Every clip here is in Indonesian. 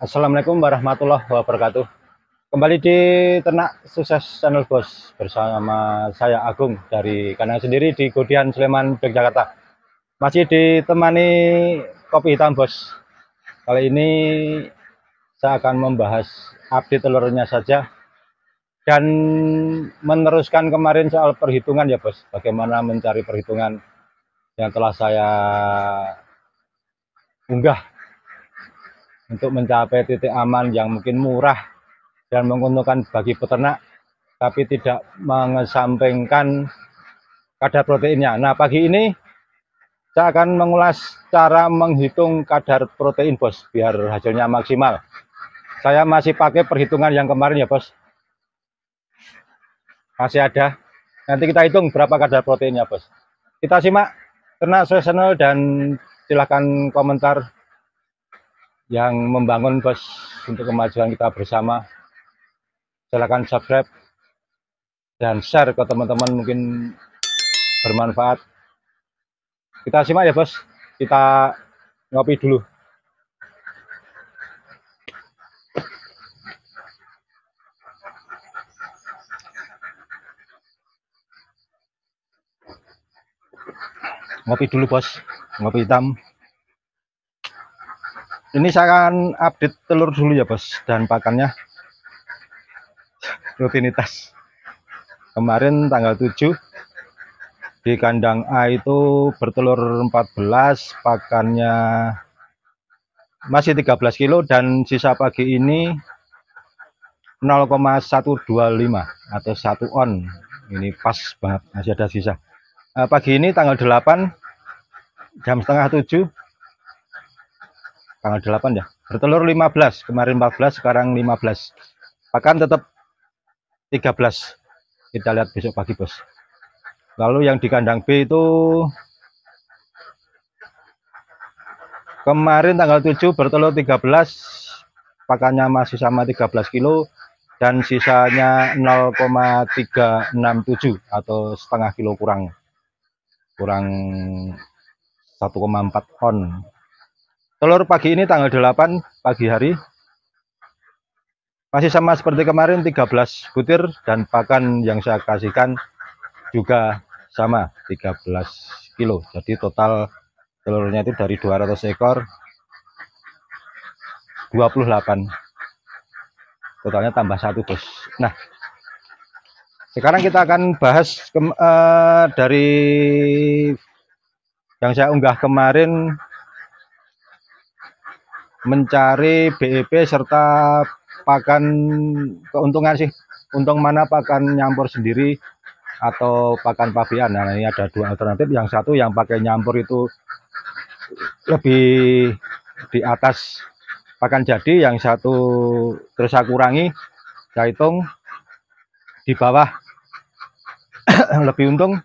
Assalamualaikum warahmatullahi wabarakatuh. Kembali di Ternak Sukses Channel Bos bersama saya Agung dari kandang sendiri di Godian Sleman, Yogyakarta. Masih ditemani kopi hitam Bos. Kali ini saya akan membahas update telurnya saja dan meneruskan kemarin soal perhitungan ya Bos. Bagaimana mencari perhitungan yang telah saya unggah untuk mencapai titik aman yang mungkin murah dan menguntungkan bagi peternak, tapi tidak mengesampingkan kadar proteinnya. Nah, pagi ini saya akan mengulas cara menghitung kadar protein, Bos, biar hasilnya maksimal. Saya masih pakai perhitungan yang kemarin ya, Bos. Masih ada. Nanti kita hitung berapa kadar proteinnya, Bos. Kita simak Ternak Sukses Channel dan silahkan komentar yang membangun, Bos, untuk kemajuan kita bersama. Silahkan subscribe dan share ke teman-teman, mungkin bermanfaat. Kita simak ya Bos, kita ngopi dulu. Ngopi dulu Bos, ngopi hitam. Ini saya akan update telur dulu ya Bos, dan pakannya. Rutinitas. Kemarin tanggal 7 di kandang A itu bertelur 14, pakannya masih 13 kilo dan sisa pagi ini 0,125 atau 1 on. Ini pas banget, masih ada sisa. Pagi ini tanggal 8 jam setengah 7, tanggal 8 ya, bertelur 15, kemarin 14, sekarang 15. Pakan tetap 13. Kita lihat besok pagi Bos. Lalu yang di kandang B itu kemarin tanggal 7 bertelur 13, pakannya masih sama 13 kilo dan sisanya 0,367 atau setengah kilo kurang 1,4 on. Telur pagi ini tanggal 8 pagi hari masih sama seperti kemarin 13 butir dan pakan yang saya kasihkan juga sama 13 kilo. Jadi total telurnya itu dari 200 ekor 28. Totalnya tambah 1 Bos. Nah, sekarang kita akan bahas dari yang saya unggah kemarin, mencari BEP serta pakan keuntungan sih. Untung mana pakan nyampur sendiri atau pakan pabian. Nah, ini ada dua alternatif. Yang satu yang pakai nyampur itu lebih di atas pakan jadi, yang satu terus saya kurangi, saya hitung di bawah lebih untung,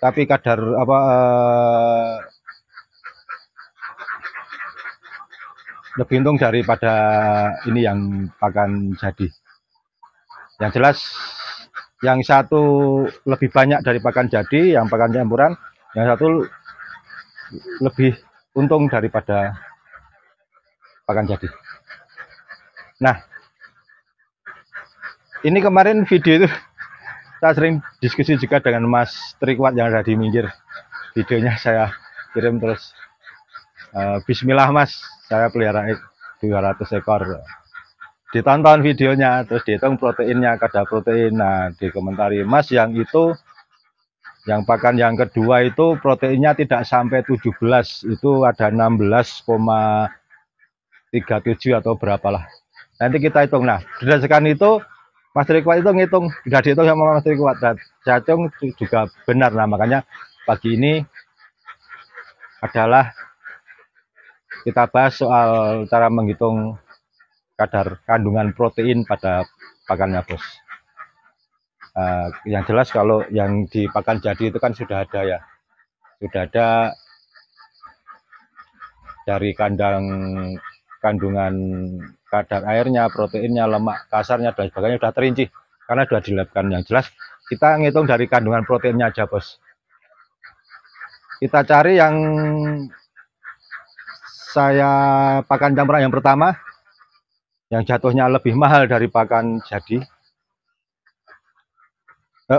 tapi kadar lebih untung daripada ini yang pakan jadi. Yang jelas yang satu lebih banyak dari pakan jadi, yang pakan campuran, yang satu lebih untung daripada pakan jadi. Nah, ini kemarin video itu saya sering diskusi juga dengan Mas Trikwat yang ada di minggir. Videonya saya kirim terus, Bismillah Mas, saya pelihara 200 ekor. Ditonton videonya, terus dihitung proteinnya, kadar protein. Nah, dikomentari, Mas, yang itu, yang pakan yang kedua itu proteinnya tidak sampai 17, itu ada 16,37 atau berapalah. Nanti kita hitung. Nah, berdasarkan itu Mas Trikwat itu ngitung, sudah dihitung sama Mas Trikwat, dan saya hitung juga benar. Nah, makanya pagi ini adalah kita bahas soal cara menghitung kadar kandungan protein pada pakannya Bos. Yang jelas kalau yang di pakan jadi itu kan sudah ada ya, sudah ada dari kandungan kadar airnya, proteinnya, lemak kasarnya dan sebagainya sudah terinci karena sudah dilabkan. Yang jelas kita ngitung dari kandungan proteinnya aja Bos. Kita cari yang saya pakan campuran yang pertama, yang jatuhnya lebih mahal dari pakan jadi.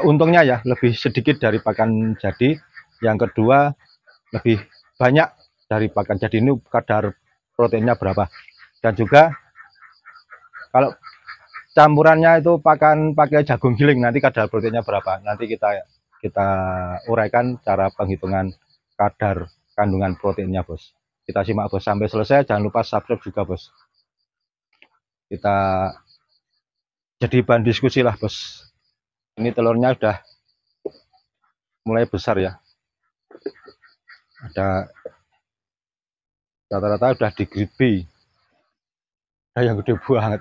Untungnya ya lebih sedikit dari pakan jadi. Yang kedua lebih banyak dari pakan jadi. Ini kadar proteinnya berapa. Dan juga kalau campurannya itu pakai jagung giling, nanti kadar proteinnya berapa. Nanti kita uraikan cara penghitungan kadar kandungan proteinnya, bos. Kita simak, bos, sampai selesai. Jangan lupa subscribe juga, bos. Kita jadi bahan diskusi lah, bos. Ini telurnya udah mulai besar ya. Ada rata-rata udah di grade B. Ada yang gede banget.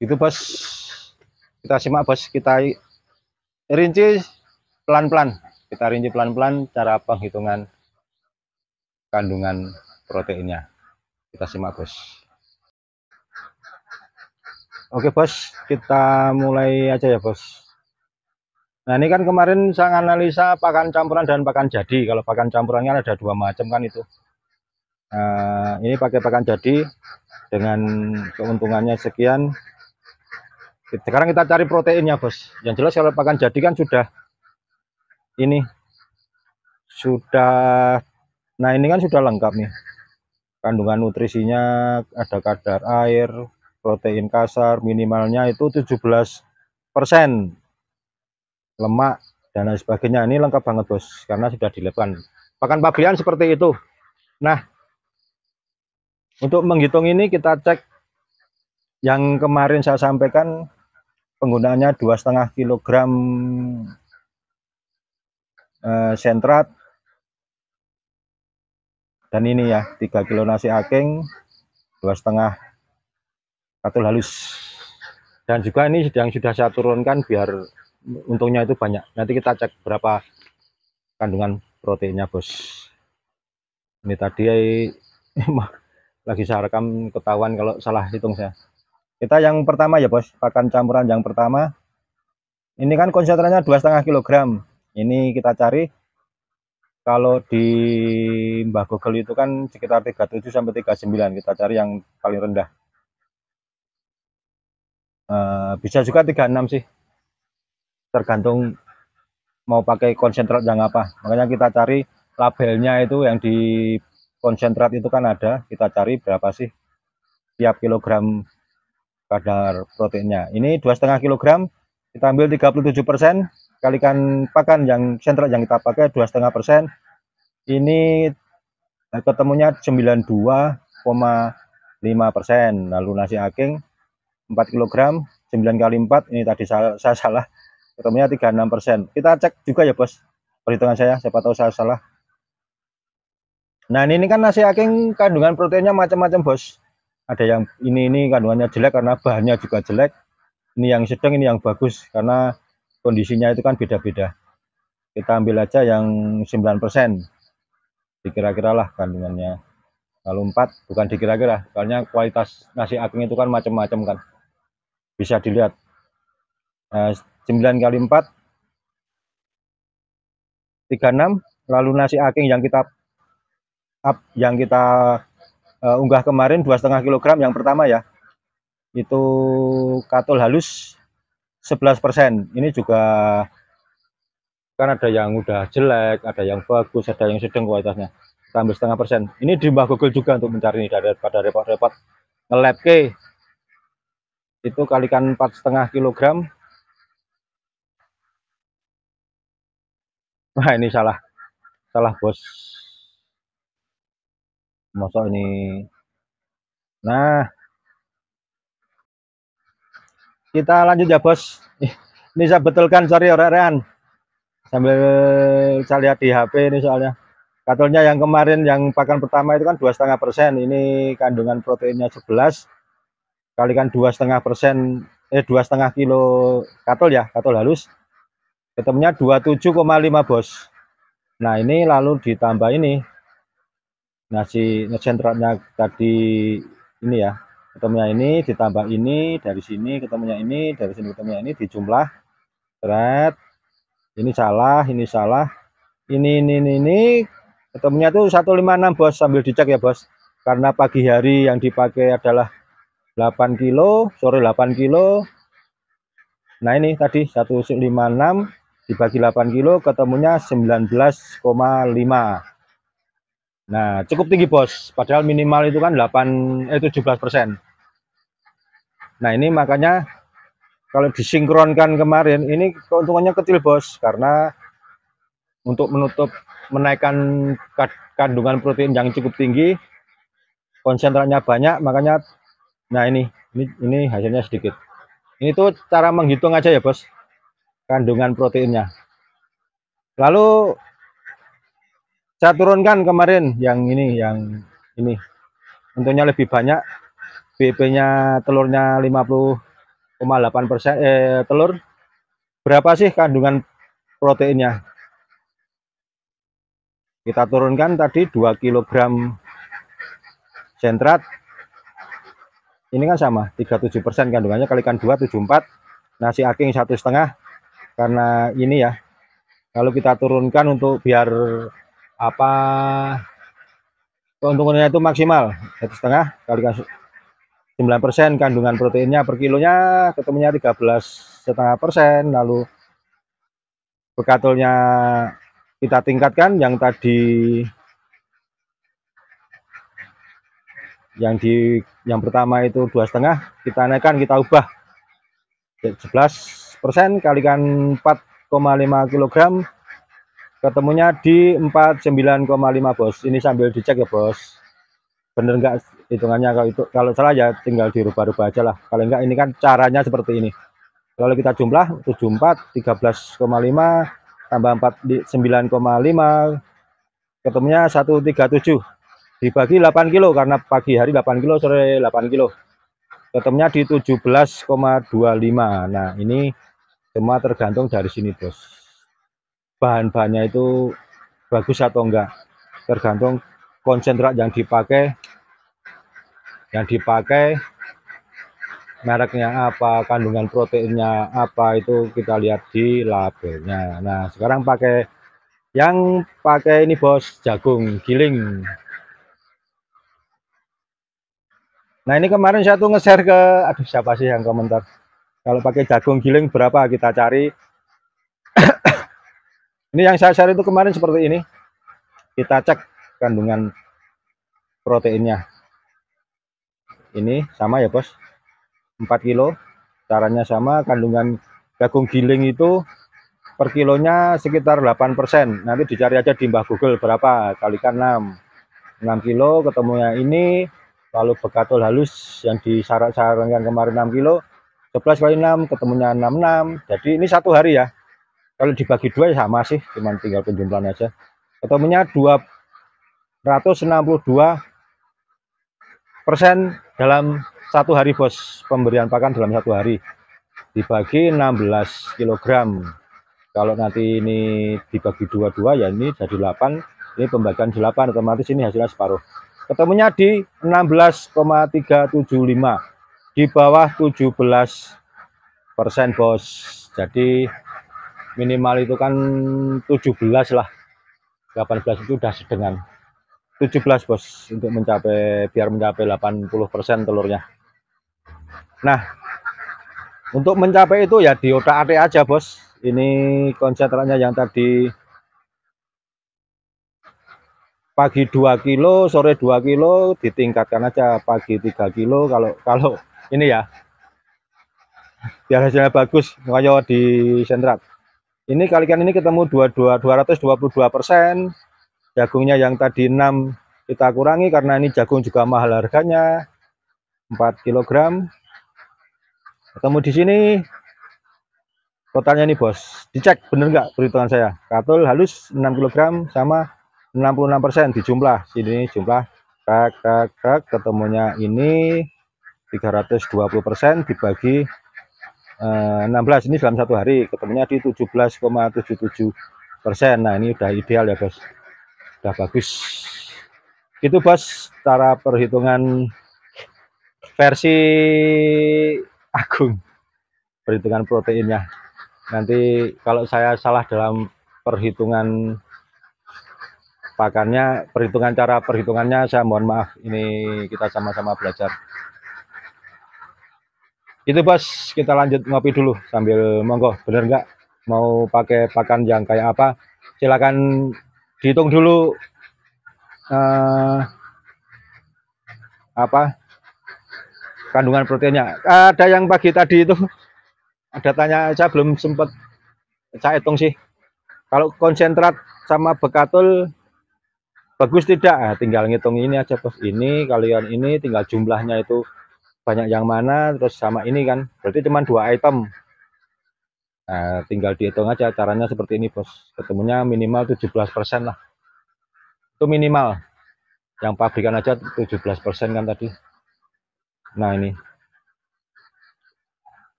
Itu, bos. Kita simak, bos. Kita rinci pelan-pelan. Kita rinci pelan-pelan cara penghitungan kandungan proteinnya. Kita simak, bos. Oke, bos, kita mulai aja ya, bos. Nah, ini kan kemarin saya analisa pakan campuran dan pakan jadi. Kalau pakan campurannya ada 2 macam kan itu. Nah, ini pakai pakan jadi dengan keuntungannya sekian. Sekarang kita cari proteinnya, bos. Yang jelas kalau pakan jadi kan sudah ini sudah, nah ini kan sudah lengkap nih. Kandungan nutrisinya ada kadar air, protein kasar minimalnya itu 17%, lemak dan lain sebagainya. Ini lengkap banget, bos, karena sudah dilebkan. Pakan pabrikan seperti itu. Nah, untuk menghitung ini kita cek yang kemarin saya sampaikan penggunaannya 2,5 kg sentrat, dan ini ya 3 kilo nasi aking, 2,5 katul halus. Dan juga ini yang sudah saya turunkan biar untungnya itu banyak. Nanti kita cek berapa kandungan proteinnya, bos. Ini tadi lagi saya rekam ketahuan kalau salah hitung saya. Kita yang pertama ya, bos, pakan campuran yang pertama. Ini kan konsentratnya 2,5 kg. Ini kita cari kalau di Mbah Google itu kan sekitar 37 sampai 39. Kita cari yang paling rendah. Bisa juga 36 sih, tergantung mau pakai konsentrat yang apa. Makanya kita cari labelnya itu yang di konsentrat itu kan ada, kita cari berapa sih tiap kilogram kadar proteinnya. Ini 2,5 kg, kita ambil 37%, kalikan pakan yang sentrat yang kita pakai 2,5%, ini ketemunya 92,5%. Lalu nasi aking 4 kg, 9 kali 4, ini tadi saya salah, ketemunya 36%. Kita cek juga ya, bos, perhitungan saya, siapa tahu saya salah. Nah, ini kan nasi aking kandungan proteinnya macam-macam, bos. Ada yang ini kandungannya jelek karena bahannya juga jelek. Ini yang sedang, ini yang bagus karena kondisinya itu kan beda-beda. Kita ambil aja yang 9%. Dikira-kira lah kandungannya. Lalu 4, bukan dikira-kira, soalnya kualitas nasi aking itu kan macam-macam kan. Bisa dilihat. 9 kali 4 36. Lalu nasi aking yang kita unggah kemarin 2,5 kg yang pertama ya, itu katul halus 11%. Ini juga kan ada yang udah jelek, ada yang bagus, ada yang sedang kualitasnya. Kita ambil 0,5%. Ini di Mbah Google juga untuk mencari ini, daripada repot-repot nge-lab ke. Itu kalikan 4,5 kg. Nah, ini salah, bos. Masa ini. Nah, kita lanjut ya, bos. Ini saya betulkan, sorry orang-orang, sambil saya lihat di HP ini soalnya. Katulnya yang kemarin yang pakan pertama itu kan 2,5%. Ini kandungan proteinnya 11, kalikan 2,5%, 2,5 kilo katul ya, katul halus, ketemunya 27,5, bos. Nah, ini lalu ditambah ini nasi sentratnya tadi ini ya, ketemunya ini ditambah ini, dari sini ketemunya ini, dari sini ketemunya ini, dijumlah berat. Ini salah, ini ketemunya tuh 156, bos, sambil dicek ya, bos. karena pagi hari yang dipakai adalah 8 kilo, sore 8 kilo. Nah ini tadi 156 dibagi 8 kilo ketemunya 19,5. Nah cukup tinggi bos, padahal minimal itu kan 17%. Nah ini makanya kalau disinkronkan kemarin ini keuntungannya kecil bos, karena untuk menaikkan kandungan protein yang cukup tinggi, konsentratnya banyak, makanya nah ini hasilnya sedikit. Ini tuh cara menghitung aja ya bos, kandungan proteinnya. Lalu saya turunkan kemarin yang ini, tentunya lebih banyak. BP-nya telurnya 50,8% telur. Berapa sih kandungan proteinnya? Kita turunkan tadi 2 kg sentrat. Ini kan sama, 37% kandungannya, kalikan 2, 74. Nasi aking 1,5, karena ini ya. Kalau kita turunkan untuk biar apa keuntungannya itu maksimal, 1,5 kalikan 9%, kandungan proteinnya per kilonya ketemunya 13,5%. Lalu bekatulnya kita tingkatkan, yang pertama itu 2,5, kita naikkan, kita ubah 11%, kalikan 4,5 kg ketemunya di 49,5 bos. Ini sambil dicek ya bos, bener nggak hitungannya. Kalau salah ya tinggal dirubah-rubah aja lah. Kalau enggak, ini kan caranya seperti ini. Kalau kita jumlah 74, 13,5 tambah 4 di 9,5 ketemunya 137 dibagi 8 kilo, karena pagi hari 8 kilo, sore 8 kilo, ketemunya di 17,25. Nah ini semua tergantung dari sini bos, bahan-bahannya itu bagus atau enggak, tergantung konsentrat yang dipakai mereknya apa, kandungan proteinnya apa, itu kita lihat di labelnya. Nah sekarang yang pakai ini bos, jagung giling. Nah ini kemarin saya tuh nge-share ke, aduh siapa sih yang komentar, kalau pakai jagung giling berapa, kita cari. Ini yang saya share itu kemarin seperti ini, kita cek kandungan proteinnya. Ini sama ya bos, 4 kilo, caranya sama. Kandungan jagung giling itu per kilonya sekitar 8%. Nanti dicari aja di Mbah Google berapa, kalikan 6 kilo ketemunya ini. Lalu bekatul halus yang disarankan kemarin 6 kilo, 11 kali 6 ketemunya 66. Jadi ini satu hari ya, kalau dibagi 2 ya sama sih, cuman tinggal penjumlahan aja. Ketemunya 202% dalam satu hari bos, pemberian pakan dalam satu hari dibagi 16 kg. Kalau nanti ini dibagi 22 ya ini jadi 8, ini pembagian 8, otomatis ini hasilnya separuh. Ketemunya di 16,375, di bawah 17% bos. Jadi minimal itu kan 17 lah, 18 itu udah sedengan, 17 bos untuk biar mencapai 80% telurnya. Nah untuk mencapai itu ya di otak-atik aja bos. Ini konsentratnya yang tadi pagi 2 kilo, sore 2 kilo, ditingkatkan aja pagi 3 kilo. Kalau ini ya biar hasilnya bagus, kayak di sentrat. Ini kalikan ini ketemu 222%. Jagungnya yang tadi 6 kita kurangi, karena ini jagung juga mahal harganya, 4 kg. Ketemu di sini totalnya nih bos, dicek bener nggak perhitungan saya. Katul halus 6 kg sama 66%, dijumlah sini, jumlah ketemunya ini 320% dibagi 16, ini dalam satu hari ketemunya di 17,77%. Nah ini udah ideal ya bos, udah bagus. Itu bos cara perhitungan versi Agung, perhitungan proteinnya. Nanti kalau saya salah dalam perhitungan pakannya, cara perhitungannya saya mohon maaf, ini kita sama-sama belajar. Itu bos, kita lanjut ngopi dulu sambil monggo, bener nggak mau pakai pakan yang kayak apa? Silakan dihitung dulu kandungan proteinnya. Ada yang pagi tadi itu ada tanya, saya belum sempat saya hitung sih. Kalau konsentrat sama bekatul bagus tidak? Nah, tinggal ngitung ini aja bos. Ini kalian ini tinggal jumlahnya itu banyak yang mana, terus sama ini kan. Berarti cuma 2 item. Nah, tinggal dihitung aja caranya seperti ini bos. Ketemunya minimal 17% lah. Itu minimal. Yang pabrikan aja 17% kan tadi. Nah ini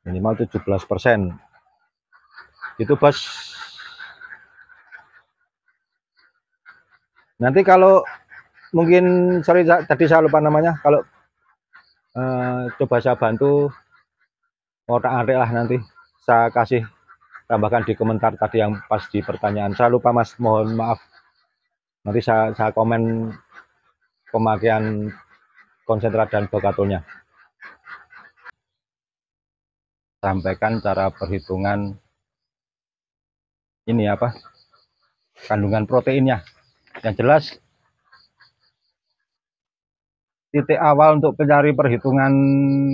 minimal 17%. Itu bos. Nanti kalau mungkin sorry tadi saya lupa namanya, kalau coba saya bantu ngotak-atik lah, nanti saya kasih tambahkan di komentar tadi yang pas di pertanyaan. Saya lupa mas, mohon maaf. Nanti saya komen pemakaian konsentrat dan bekatulnya. Sampaikan cara perhitungan ini apa, kandungan proteinnya. Yang jelas titik awal untuk mencari perhitungan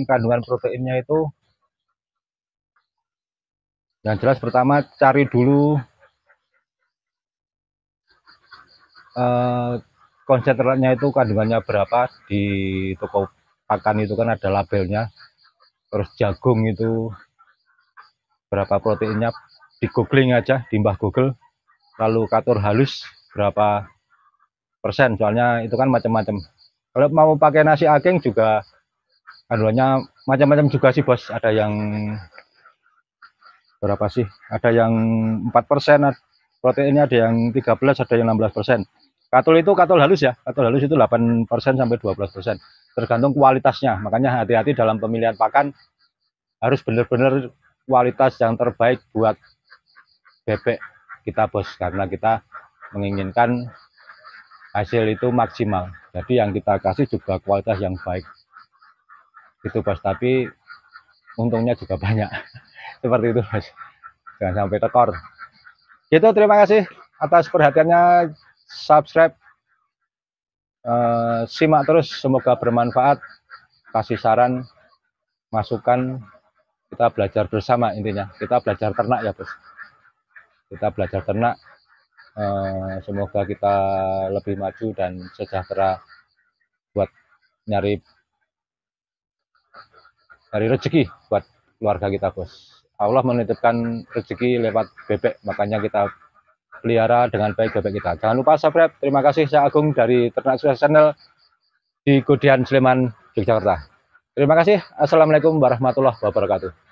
kandungan proteinnya itu, yang jelas pertama cari dulu konsentratnya itu kandungannya berapa. Di toko pakan itu kan ada labelnya. Terus jagung itu berapa proteinnya, di googling aja, di mbah Google. Lalu katur halus berapa persen, soalnya itu kan macam-macam. Kalau mau pakai nasi aking juga kandungannya macam-macam juga sih bos. Ada yang berapa sih, ada yang 4% proteinnya, ada yang 13, ada yang 16%. Katul itu katul halus ya, katul halus itu 8% sampai 12%, tergantung kualitasnya. Makanya hati-hati dalam pemilihan pakan, harus benar-benar kualitas yang terbaik buat bebek kita bos, karena kita menginginkan hasil itu maksimal. Jadi yang kita kasih juga kualitas yang baik gitu bos, tapi untungnya juga banyak. Seperti itu bos, jangan sampai tekor gitu. Terima kasih atas perhatiannya, subscribe, simak terus, semoga bermanfaat. Kasih saran, masukan, kita belajar bersama. Intinya kita belajar ternak ya bos, kita belajar ternak. Semoga kita lebih maju dan sejahtera buat nyari rezeki buat keluarga kita bos. Allah menitipkan rezeki lewat bebek, makanya kita pelihara dengan baik bebek kita. Jangan lupa subscribe. Terima kasih, saya Agung dari Ternak Sukses Channel di Godian, Sleman, Yogyakarta. Terima kasih. Assalamualaikum warahmatullahi wabarakatuh.